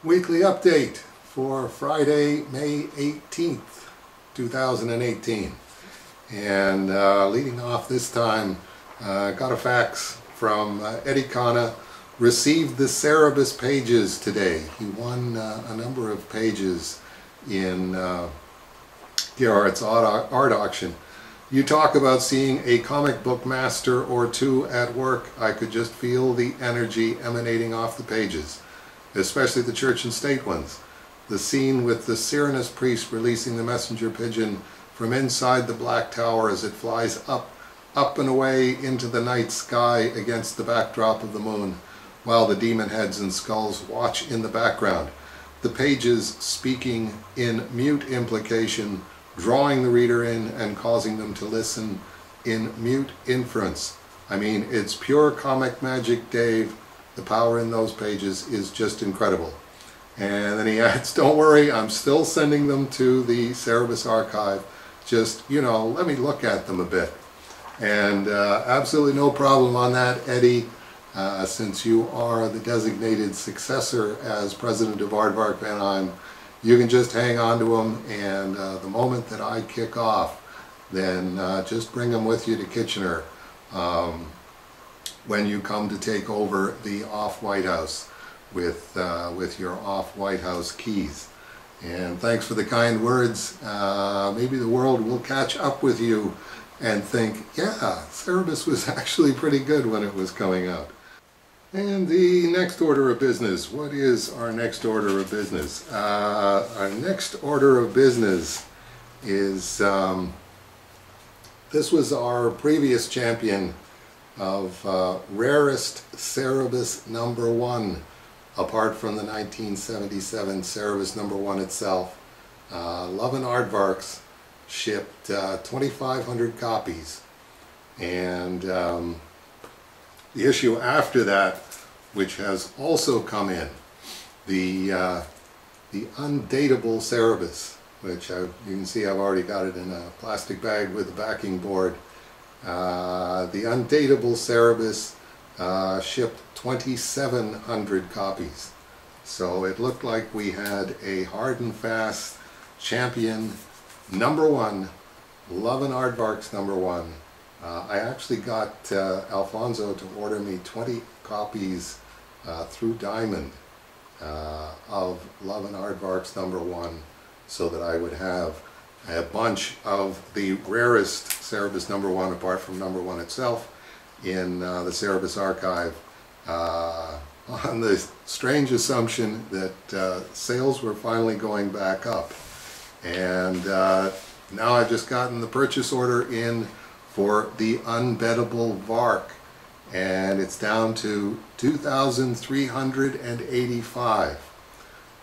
Weekly update for Friday, May 18th, 2018. And leading off this time, got a fax from Eddie Kana. Received the Cerebus pages today. He won a number of pages in Gerhardt's art auction. You talk about seeing a comic book master or two at work. I could just feel the energy emanating off the pages, especially the church and state ones. The scene with the Cyrenus priest releasing the messenger pigeon from inside the black tower as it flies up and away into the night sky against the backdrop of the moon, while the demon heads and skulls watch in the background. The pages speaking in mute implication, drawing the reader in and causing them to listen in mute inference. I mean, it's pure comic magic, Dave. The power in those pages is just incredible. And then he adds, don't worry, I'm still sending them to the Cerebus archive. Just, you know, let me look at them a bit. And absolutely no problem on that, Eddie. Since you are the designated successor as president of Aardvark Vanheim, you can just hang on to them, and the moment that I kick off, then just bring them with you to Kitchener when you come to take over the off-White House with your off-White House keys. And thanks for the kind words. Maybe the world will catch up with you and think, yeah, Cerebus was actually pretty good when it was coming out. And the next order of business. What is our next order of business? Our next order of business is, this was our previous champion of rarest Cerebus #1, apart from the 1977 Cerebus #1 itself. Love and Aardvarks shipped 2,500 copies. And the issue after that, which has also come in, the undateable Cerebus, which you can see I've already got it in a plastic bag with a backing board. The undateable Cerebus shipped 2,700 copies. So it looked like we had a hard and fast champion #1, Love and Aardvarks #1. I actually got Alfonso to order me 20 copies through Diamond of Love and Aardvarks #1, so that I would have a bunch of the rarest Cerebus #1, apart from #1 itself, in the Cerebus archive, on the strange assumption that sales were finally going back up. And now I've just gotten the purchase order in for the unbettable Vark, and it's down to 2,385.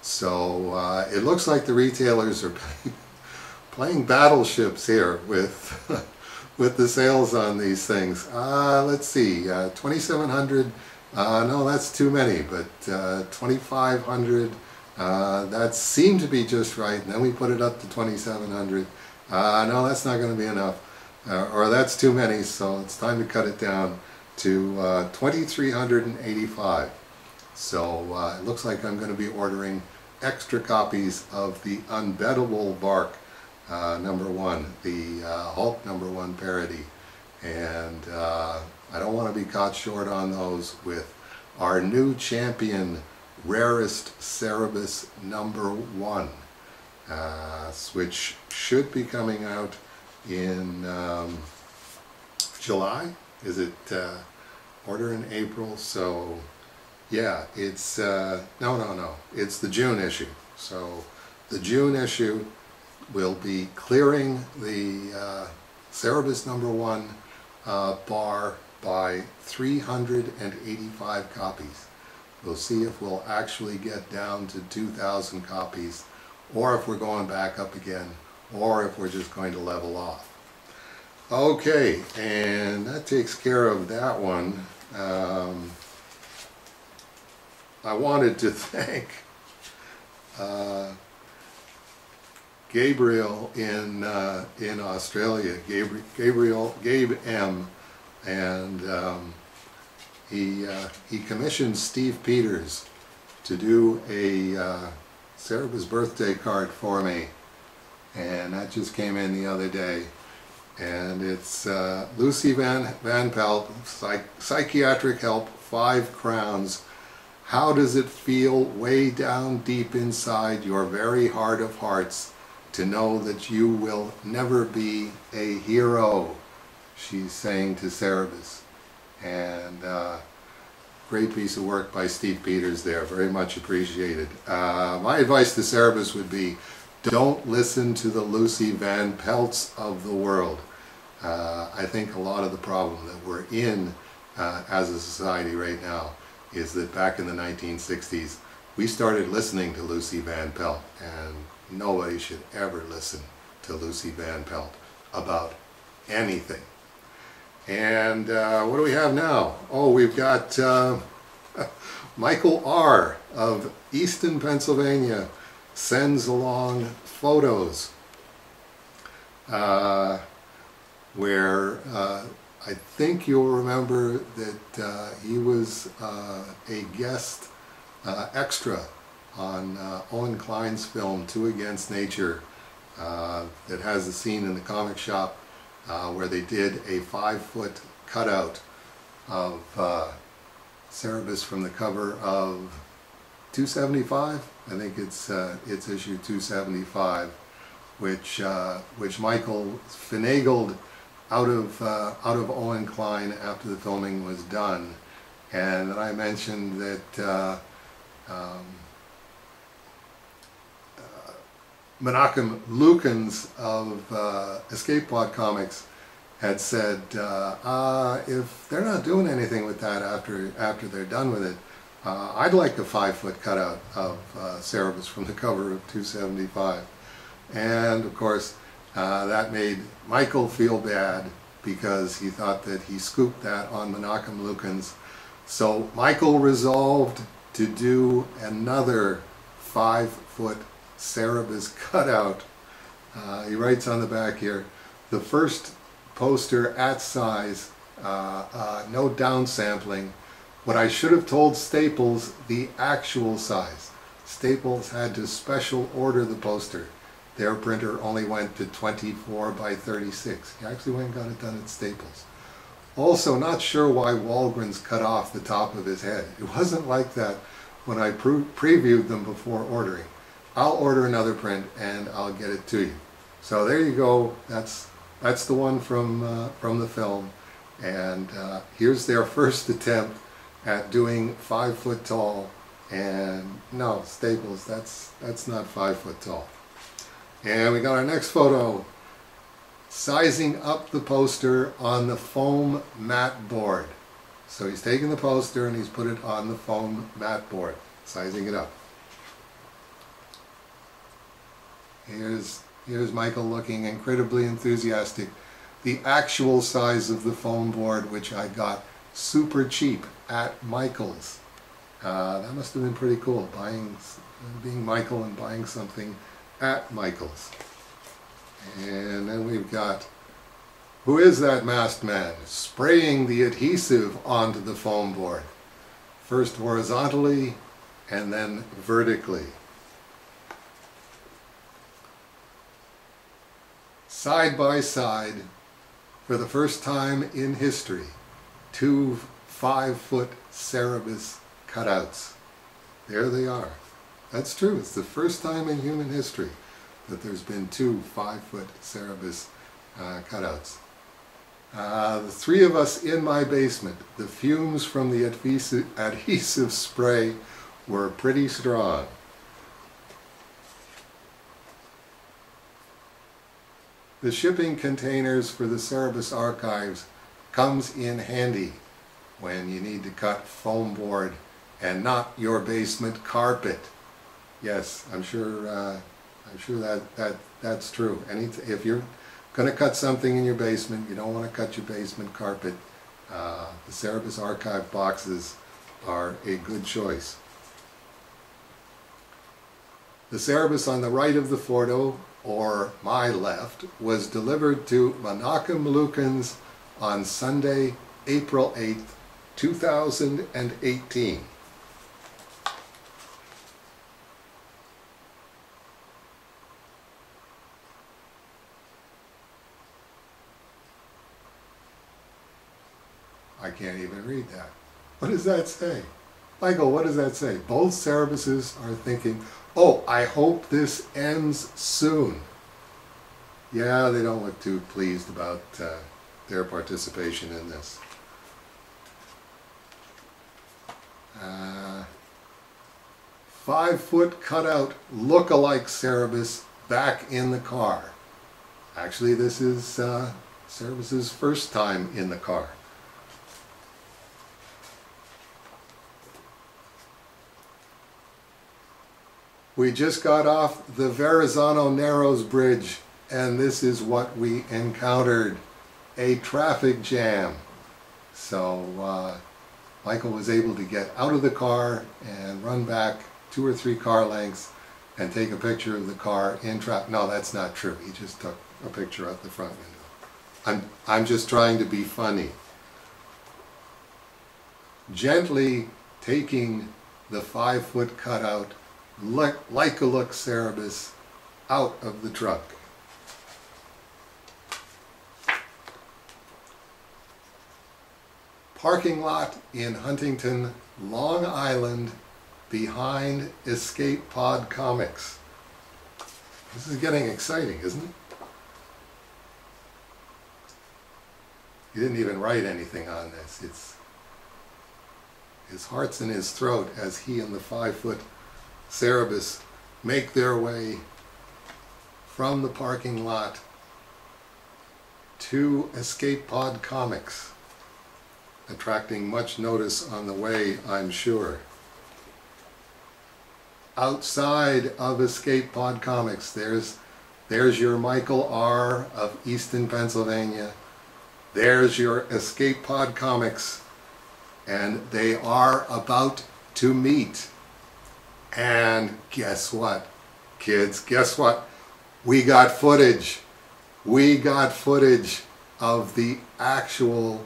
So it looks like the retailers are playing battleships here with with the sales on these things. Let's see, 2,700. No, that's too many, but 2,500. That seemed to be just right, and then we put it up to 2,700. No, that's not going to be enough. Or that's too many, so it's time to cut it down to 2,385. So it looks like I'm going to be ordering extra copies of the unbettable Vark #1, the Hulk #1 parody. And I don't want to be caught short on those with our new champion, rarest Cerebus #1, which should be coming out in July. Is it order in April? So yeah, it's no, it's the June issue. So the June issue will be clearing the Cerebus #1 bar by 385 copies. We'll see if we'll actually get down to 2,000 copies, or if we're going back up again, or if we're just going to level off. Okay, and that takes care of that one. I wanted to thank Gabriel in Australia, Gabe M, and he commissioned Steve Peters to do a Cerebus birthday card for me, and that just came in the other day. And it's Lucy Van Pelt, psychiatric help, 5 crowns. How does it feel way down deep inside your very heart of hearts to know that you will never be a hero? She's saying to Cerebus. And great piece of work by Steve Peters there, very much appreciated. My advice to Cerebus would be, don't listen to the Lucy Van Pelts of the world. I think a lot of the problem that we're in as a society right now is that back in the 1960s we started listening to Lucy Van Pelt, and nobody should ever listen to Lucy Van Pelt about anything. And what do we have now? Oh, we've got Michael R. of Easton, Pennsylvania sends along photos where I think you'll remember that he was a guest extra on Owen Klein's film 2 Against Nature that has a scene in the comic shop where they did a 5-foot cutout of Cerebus from the cover of 275. I think it's issue 275, which Michael finagled out of Owen Klein after the filming was done. And then I mentioned that Menachem Lukens of Escape Pod Comics had said, if they're not doing anything with that after they're done with it, I'd like a 5-foot cutout of Cerebus from the cover of 275. And of course, that made Michael feel bad because he thought that he scooped that on Menachem Lukens. So Michael resolved to do another 5-foot Cerebus cutout. He writes on the back here, the first poster at size, no downsampling. What I should have told Staples, the actual size. Staples had to special order the poster. Their printer only went to 24 by 36. He actually went and got it done at Staples. Also, not sure why Walgreens cut off the top of his head. It wasn't like that when I previewed them before ordering. I'll order another print and I'll get it to you. So there you go. That's the one from the film. And here's their first attempt at doing 5 foot tall. And no, Staples, that's not 5 foot tall. And we got our next photo, sizing up the poster on the foam mat board. So he's taken the poster and he's put it on the foam mat board, sizing it up. Here's Michael looking incredibly enthusiastic. The actual size of the foam board, which I got super cheap at Michael's. That must have been pretty cool, being Michael and buying something at Michael's. And then we've got, who is that masked man? Spraying the adhesive onto the foam board. First horizontally and then vertically. Side by side, for the first time in history, 2 5-foot Cerebus cutouts. There they are. That's true. It's the first time in human history that there's been 2 5-foot Cerebus cutouts. The 3 of us in my basement, the fumes from the adhesive spray were pretty strong. The shipping containers for the Cerebus archives comes in handy when you need to cut foam board and not your basement carpet. Yes, I'm sure that's true. If you're going to cut something in your basement, you don't want to cut your basement carpet. The Cerebus archive boxes are a good choice. The Cerebus on the right of the photo, or my left, was delivered to Menachem Lukens on Sunday, April 8th, 2018. can't even read that. What does that say? Michael, what does that say? Both Cerebuses are thinking, oh, I hope this ends soon. Yeah, they don't look too pleased about their participation in this. 5-foot cutout look-alike Cerebus back in the car. Actually, this is Cerebus's first time in the car. We just got off the Verrazano Narrows Bridge, and this is what we encountered, a traffic jam. So Michael was able to get out of the car and run back 2 or 3 car lengths and take a picture of the car in traffic. No, that's not true. He just took a picture out the front window. I'm just trying to be funny. Gently taking the 5-foot cutout like-a-look Cerebus out of the truck. Parking lot in Huntington, Long Island, behind Escape Pod Comics. This is getting exciting, isn't it? He didn't even write anything on this. It's his heart's in his throat as he and the 5-foot Cerebus make their way from the parking lot to Escape Pod Comics, attracting much notice on the way, I'm sure. Outside of Escape Pod Comics, there's your Michael R. of Easton, Pennsylvania. There's your Escape Pod Comics, and they are about to meet. And guess what, kids? Guess what? We got footage. We got footage of the actual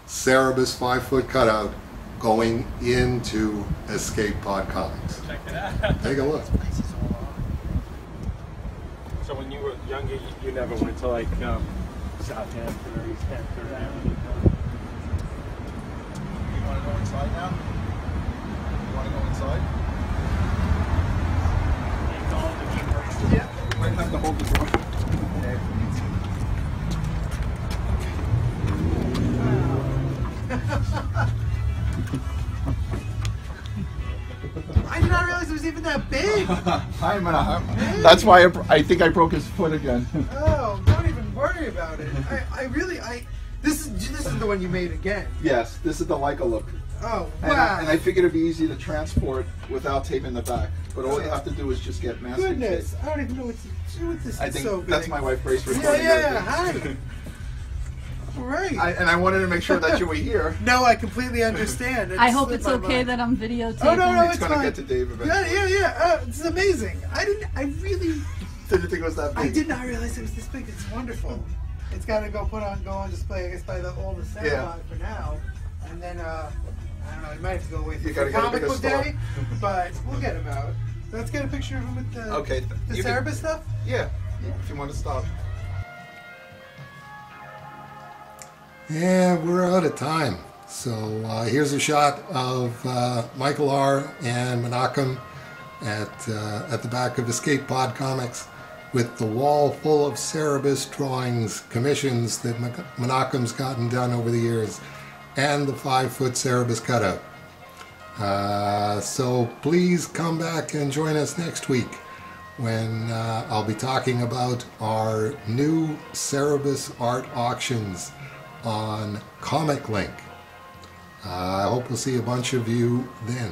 Cerebus 5-foot cutout going into Escape Pod Comics. Check it out. Take a look. So when you were younger, you never went to like Southampton or East Hampton or anything? You want to go inside now? You want to go inside? Yeah. You might have to hold the door. Okay. I did not realize it was even that big. That's why I think I broke his foot again. Oh, don't even worry about it. This is the one you made again. Yes, this is the Leica look. Oh, wow. And I figured it'd be easy to transport without taping the back. But all you have to do is just get masking tape. Goodness, I don't even know what to do with this. I It's think so big. that's my wife Grace recording. Yeah, hi. All right. I wanted to make sure that you were here. No, I completely understand. I hope it's okay that I'm videotaping. Oh, no, It's it's going to fine. get to Dave eventually. Yeah. This is amazing. I really Didn't think it was that big. I did not realize it was this big. It's wonderful. It's got to go on display, I guess, by all the Samurai for now. And then, I don't know, you might have to go away You for gotta get a comic bigger book store. day, but we'll get him out. Let's get a picture of him with the, the You can- Cerebus stuff. Yeah, if you want to stop. Yeah, we're out of time. So here's a shot of Michael R. and Menachem at the back of Escape Pod Comics, with the wall full of Cerebus drawings, commissions that Menachem's gotten done over the years, and the 5-foot Cerebus cutout. So please come back and join us next week when I'll be talking about our new Cerebus art auctions on Comic Link. I hope we'll see a bunch of you then.